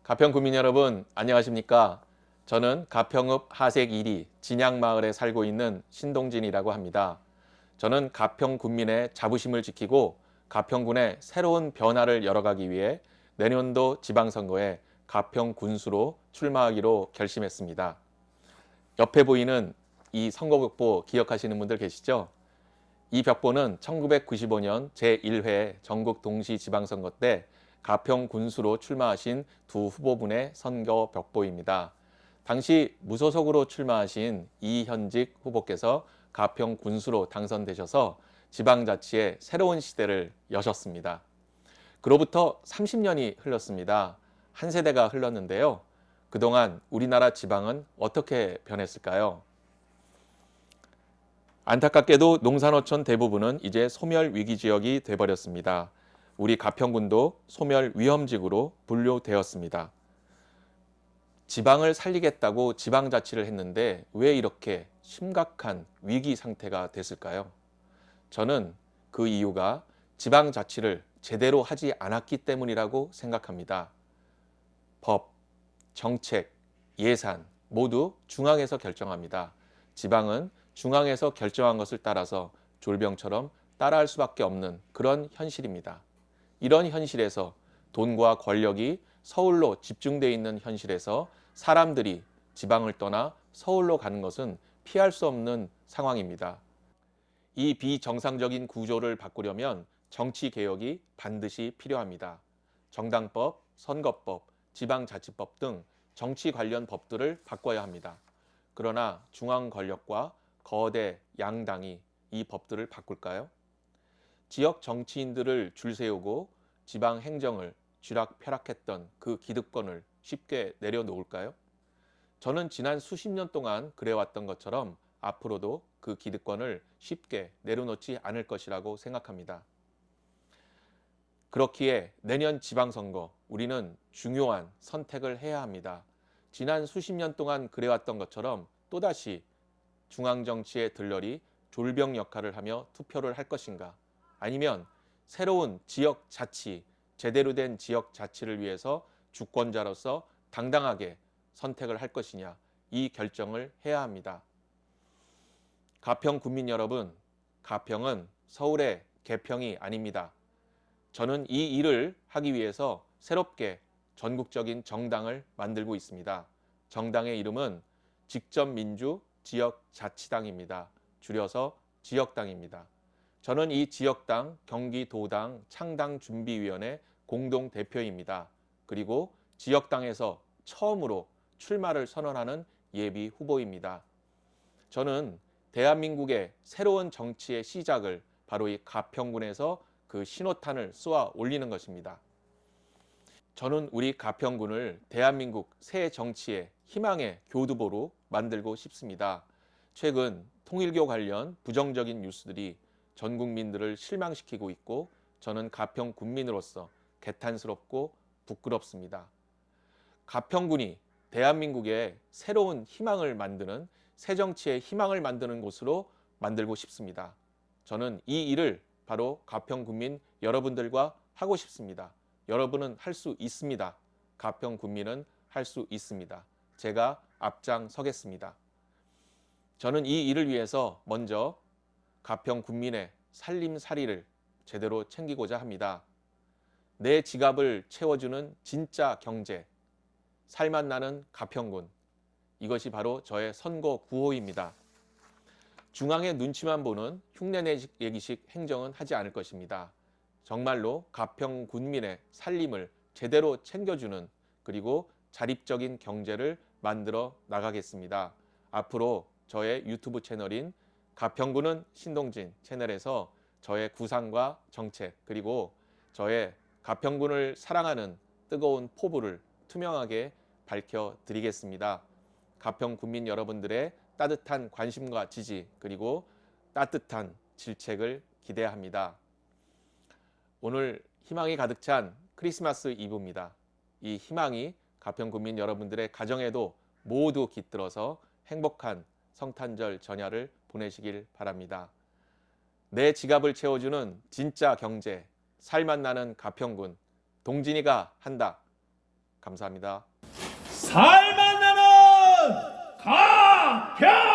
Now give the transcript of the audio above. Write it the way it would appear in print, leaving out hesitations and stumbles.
가평 구민 여러분, 안녕하십니까? 저는 가평읍 하색 1리 진양마을에 살고 있는 신동진이라고 합니다. 저는 가평 군민의 자부심을 지키고 가평군의 새로운 변화를 열어가기 위해 내년도 지방선거에 가평 군수로 출마하기로 결심했습니다. 옆에 보이는 이 선거벽보 기억하시는 분들 계시죠? 이 벽보는 1995년 제1회 전국 동시 지방선거 때 가평 군수로 출마하신 두 후보분의 선거 벽보입니다. 당시 무소속으로 출마하신 이현직 후보께서 가평 군수로 당선되셔서 지방자치의 새로운 시대를 여셨습니다. 그로부터 30년이 흘렀습니다. 한 세대가 흘렀는데요. 그동안 우리나라 지방은 어떻게 변했을까요? 안타깝게도 농산어촌 대부분은 이제 소멸 위기 지역이 돼버렸습니다. 우리 가평군도 소멸 위험지구로 분류되었습니다. 지방을 살리겠다고 지방자치를 했는데 왜 이렇게 심각한 위기 상태가 됐을까요? 저는 그 이유가 지방자치를 제대로 하지 않았기 때문이라고 생각합니다. 법, 정책, 예산 모두 중앙에서 결정합니다. 지방은 중앙에서 결정한 것을 따라서 졸병처럼 따라할 수밖에 없는 그런 현실입니다. 이런 현실에서 돈과 권력이 서울로 집중되어 있는 현실에서 사람들이 지방을 떠나 서울로 가는 것은 피할 수 없는 상황입니다. 이 비정상적인 구조를 바꾸려면 정치 개혁이 반드시 필요합니다. 정당법, 선거법, 지방자치법 등 정치 관련 법들을 바꿔야 합니다. 그러나 중앙 권력과 거대 양당이 이 법들을 바꿀까요? 지역 정치인들을 줄 세우고 지방 행정을 쥐락펴락했던 그 기득권을 쉽게 내려놓을까요? 저는 지난 수십 년 동안 그래왔던 것처럼 앞으로도 그 기득권을 쉽게 내려놓지 않을 것이라고 생각합니다. 그렇기에 내년 지방선거 우리는 중요한 선택을 해야 합니다. 지난 수십 년 동안 그래왔던 것처럼 또다시 중앙정치의 들러리 졸병 역할을 하며 투표를 할 것인가, 아니면 새로운 지역 자치, 제대로 된 지역 자치를 위해서 주권자로서 당당하게 선택을 할 것이냐, 이 결정을 해야 합니다. 가평 군민 여러분, 가평은 서울의 개평이 아닙니다. 저는 이 일을 하기 위해서 새롭게 전국적인 정당을 만들고 있습니다. 정당의 이름은 직접민주 지역자치당입니다. 줄여서 지역당입니다. 저는 이 지역당 경기도당 창당준비위원회 공동대표입니다. 그리고 지역당에서 처음으로 출마를 선언하는 예비 후보입니다. 저는 대한민국의 새로운 정치의 시작을 바로 이 가평군에서 그 신호탄을 쏘아 올리는 것입니다. 저는 우리 가평군을 대한민국 새 정치의 희망의 교두보로 만들고 싶습니다. 최근 통일교 관련 부정적인 뉴스들이 전 국민들을 실망시키고 있고 저는 가평 군민으로서 개탄스럽고 부끄럽습니다. 가평군이 대한민국의 새로운 희망을 만드는, 새 정치의 희망을 만드는 곳으로 만들고 싶습니다. 저는 이 일을 바로 가평 군민 여러분들과 하고 싶습니다. 여러분은 할 수 있습니다. 가평 군민은 할 수 있습니다. 제가 앞장서겠습니다. 저는 이 일을 위해서 먼저 가평 군민의 살림살이를 제대로 챙기고자 합니다. 내 지갑을 채워주는 진짜 경제, 살맛 나는 가평군, 이것이 바로 저의 선거 구호입니다. 중앙의 눈치만 보는 흉내내기식 행정은 하지 않을 것입니다. 정말로 가평 군민의 살림을 제대로 챙겨주는, 그리고 자립적인 경제를 만들어 나가겠습니다. 앞으로 저의 유튜브 채널인 가평군은 신동진 채널에서 저의 구상과 정책, 그리고 저의 가평군을 사랑하는 뜨거운 포부를 투명하게 밝혀드리겠습니다. 가평 군민 여러분들의 따뜻한 관심과 지지, 그리고 따뜻한 질책을 기대합니다. 오늘 희망이 가득 찬 크리스마스 이브입니다. 이 희망이 가평 군민 여러분들의 가정에도 모두 깃들어서 행복한 성탄절 전야를 보내시길 바랍니다. 내 지갑을 채워주는 진짜 경제, 살맛 나는 가평군, 동진이가 한다. 감사합니다. 살 만나는 가평